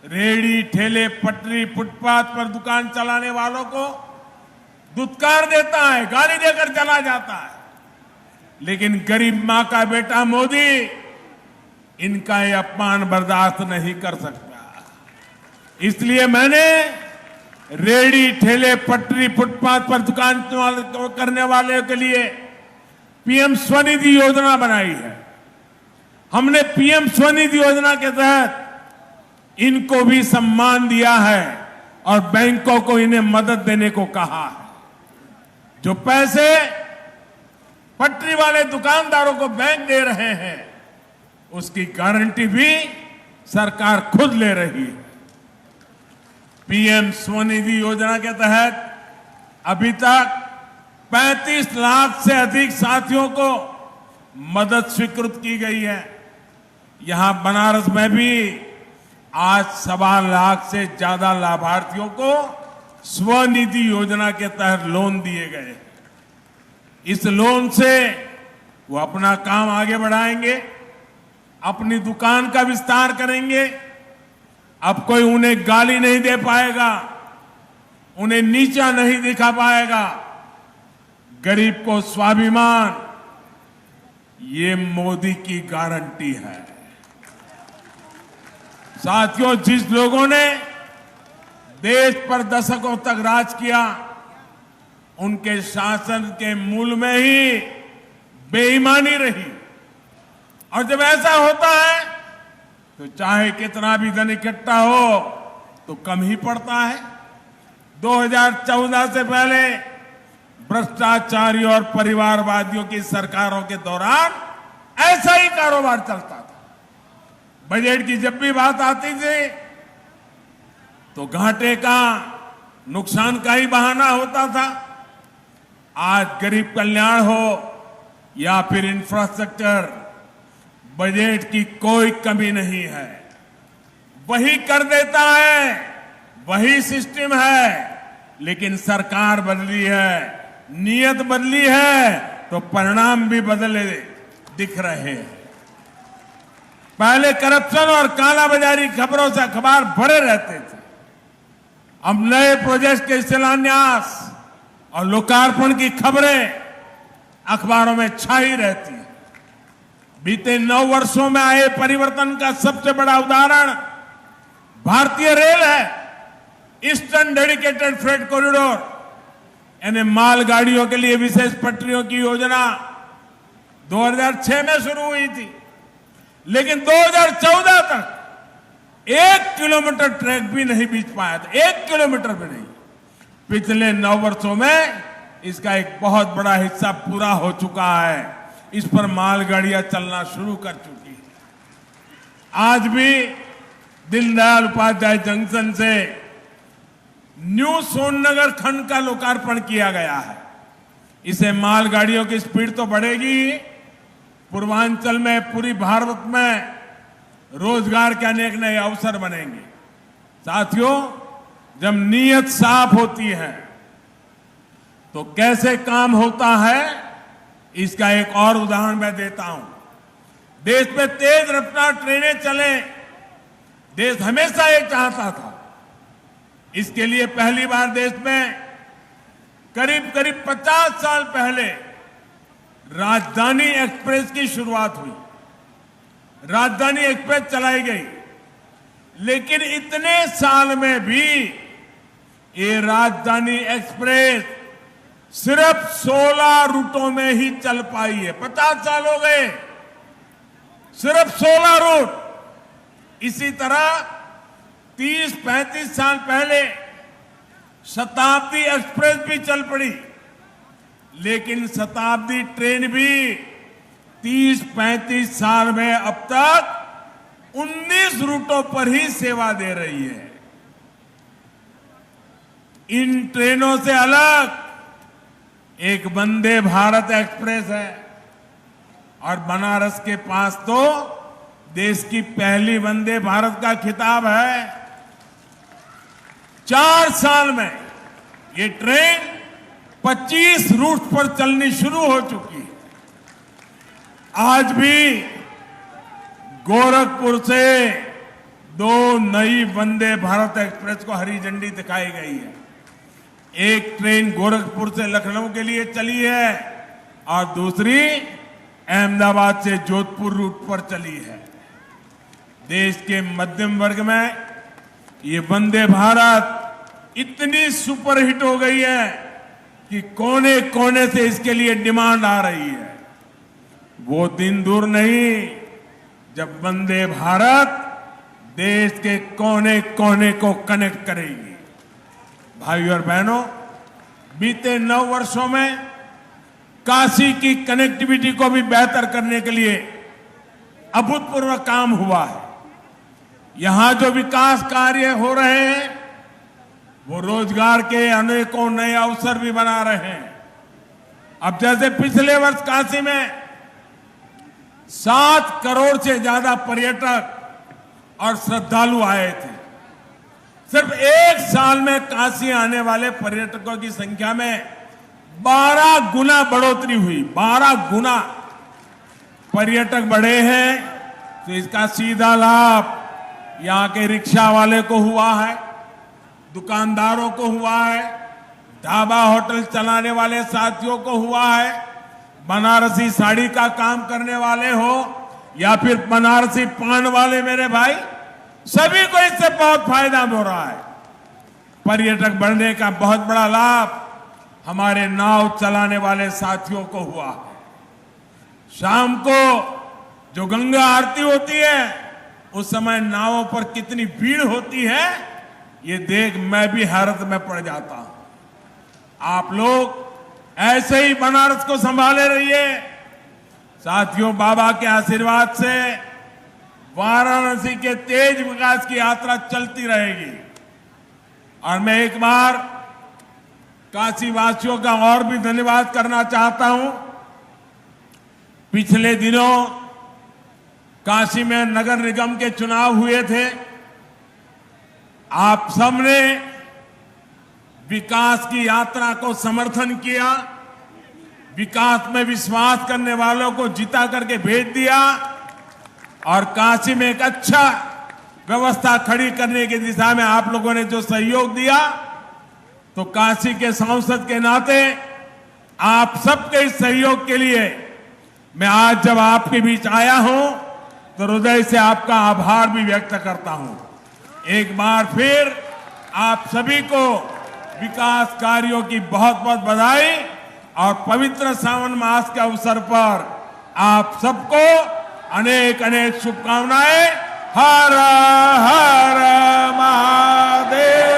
रेहड़ी, ठेले, पटरी, फुटपाथ पर दुकान चलाने वालों को दुत्कार देता है, गाली देकर चला जाता है। लेकिन गरीब मां का बेटा मोदी इनका ये अपमान बर्दाश्त नहीं कर सकता। इसलिए मैंने रेहड़ी, ठेले, पटरी, फुटपाथ पर दुकान करने वाले के लिए पीएम स्वनिधि योजना बनाई है। हमने पीएम स्वनिधि योजना के तहत इनको भी सम्मान दिया है और बैंकों को इन्हें मदद देने को कहा है। जो पैसे पटरी वाले दुकानदारों को बैंक दे रहे हैं उसकी गारंटी भी सरकार खुद ले रही है। पीएम स्वनिधि योजना के तहत अभी तक 35 लाख से अधिक साथियों को मदद स्वीकृत की गई है। यहां बनारस में भी आज 1.25 लाख से ज्यादा लाभार्थियों को स्वनिधि योजना के तहत लोन दिए गए। इस लोन से वो अपना काम आगे बढ़ाएंगे, अपनी दुकान का विस्तार करेंगे। अब कोई उन्हें गाली नहीं दे पाएगा, उन्हें नीचा नहीं दिखा पाएगा। गरीब को स्वाभिमान, ये मोदी की गारंटी है। साथियों, जिस लोगों ने देश पर दशकों तक राज किया उनके शासन के मूल में ही बेईमानी रही। और जब ऐसा होता है तो चाहे कितना भी धन इकट्ठा हो तो कम ही पड़ता है। 2014 से पहले भ्रष्टाचारी और परिवारवादियों की सरकारों के दौरान ऐसा ही कारोबार चलता था। बजट की जब भी बात आती थी तो घाटे का, नुकसान का ही बहाना होता था। आज गरीब कल्याण हो या फिर इंफ्रास्ट्रक्चर, बजट की कोई कमी नहीं है। वही कर देता है, वही सिस्टम है, लेकिन सरकार बदली है, नीयत बदली है तो परिणाम भी बदले दिख रहे हैं। पहले करप्शन और कालाबाजारी खबरों से अखबार भरे रहते थे। अब नए प्रोजेक्ट के शिलान्यास और लोकार्पण की खबरें अखबारों में छाई रहती है। बीते 9 वर्षों में आए परिवर्तन का सबसे बड़ा उदाहरण भारतीय रेल है। ईस्टर्न डेडिकेटेड फ्रेट कॉरिडोर यानी मालगाड़ियों के लिए विशेष पटरियों की योजना 2006 में शुरू हुई थी, लेकिन 2014 तक 1 किलोमीटर ट्रैक भी नहीं बीत पाया था। 1 किलोमीटर भी नहीं। पिछले 9 वर्षों में इसका एक बहुत बड़ा हिस्सा पूरा हो चुका है। इस पर मालगाड़ियां चलना शुरू कर चुकी है। आज भी दीनदयाल उपाध्याय जंक्शन से न्यू सोननगर खंड का लोकार्पण किया गया है। इसे मालगाड़ियों की स्पीड तो बढ़ेगी ही, पूर्वांचल में, पूरी भारत में रोजगार के अनेक नए अवसर बनेंगे। साथियों, जब नीयत साफ होती है तो कैसे काम होता है, इसका एक और उदाहरण मैं देता हूं। देश में तेज रफ्तार ट्रेनें चले, देश हमेशा ये चाहता था। इसके लिए पहली बार देश में करीब 50 साल पहले राजधानी एक्सप्रेस की शुरुआत हुई। राजधानी एक्सप्रेस चलाई गई, लेकिन इतने साल में भी ये राजधानी एक्सप्रेस सिर्फ 16 रूटों में ही चल पाई है। 50 साल हो गए, सिर्फ 16 रूट। इसी तरह 30-35 साल पहले शताब्दी एक्सप्रेस भी चल पड़ी, लेकिन शताब्दी ट्रेन भी 30-35 साल में अब तक 19 रूटों पर ही सेवा दे रही है। इन ट्रेनों से अलग एक वंदे भारत एक्सप्रेस है, और बनारस के पास तो देश की पहली वंदे भारत का खिताब है। 4 साल में ये ट्रेन 25 रूट पर चलनी शुरू हो चुकी है। आज भी गोरखपुर से 2 नई वंदे भारत एक्सप्रेस को हरी झंडी दिखाई गई है। एक ट्रेन गोरखपुर से लखनऊ के लिए चली है और दूसरी अहमदाबाद से जोधपुर रूट पर चली है। देश के मध्यम वर्ग में ये वंदे भारत इतनी सुपरहिट हो गई है कि कोने कोने से इसके लिए डिमांड आ रही है। वो दिन दूर नहीं जब वंदे भारत देश के कोने कोने को कनेक्ट करेगी। भाइयों और बहनों, बीते 9 वर्षों में काशी की कनेक्टिविटी को भी बेहतर करने के लिए अभूतपूर्व काम हुआ है। यहां जो विकास कार्य हो रहे हैं वो रोजगार के अनेकों नए अवसर भी बना रहे हैं। अब जैसे पिछले वर्ष काशी में 7 करोड़ से ज्यादा पर्यटक और श्रद्धालु आए थे। सिर्फ 1 साल में काशी आने वाले पर्यटकों की संख्या में 12 गुना बढ़ोतरी हुई। 12 गुना पर्यटक बढ़े हैं, तो इसका सीधा लाभ यहां के रिक्शा वाले को हुआ है, दुकानदारों को हुआ है, ढाबा होटल चलाने वाले साथियों को हुआ है, बनारसी साड़ी का काम करने वाले हो या फिर बनारसी पान वाले मेरे भाई, सभी को इससे बहुत फायदा हो रहा है। पर्यटक बढ़ने का बहुत बड़ा लाभ हमारे नाव चलाने वाले साथियों को हुआ है। शाम को जो गंगा आरती होती है उस समय नावों पर कितनी भीड़ होती है, ये देख मैं भी हैरत में पड़ जाता हूं। आप लोग ऐसे ही बनारस को संभाले रहिए। साथियों, बाबा के आशीर्वाद से वाराणसी के तेज विकास की यात्रा चलती रहेगी। और मैं एक बार काशी वासियों का और भी धन्यवाद करना चाहता हूं। पिछले दिनों काशी में नगर निगम के चुनाव हुए थे। आप सबने विकास की यात्रा को समर्थन किया, विकास में विश्वास करने वालों को जिता करके भेज दिया और काशी में एक अच्छा व्यवस्था खड़ी करने की दिशा में आप लोगों ने जो सहयोग दिया, तो काशी के सांसद के नाते आप सबके इस सहयोग के लिए मैं आज जब आपके बीच आया हूं तो हृदय से आपका आभार भी व्यक्त करता हूं। एक बार फिर आप सभी को विकास कार्यों की बहुत बहुत बधाई और पवित्र सावन मास के अवसर पर आप सबको अनेक अनेक शुभकामनाएं। हर हर महादेव।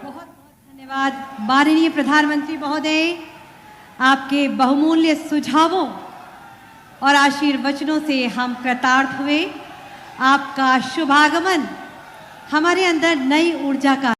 बहुत बहुत धन्यवाद माननीय प्रधानमंत्री महोदय। आपके बहुमूल्य सुझावों और आशीर्वचनों से हम कृतार्थ हुए। आपका शुभागमन हमारे अंदर नई ऊर्जा का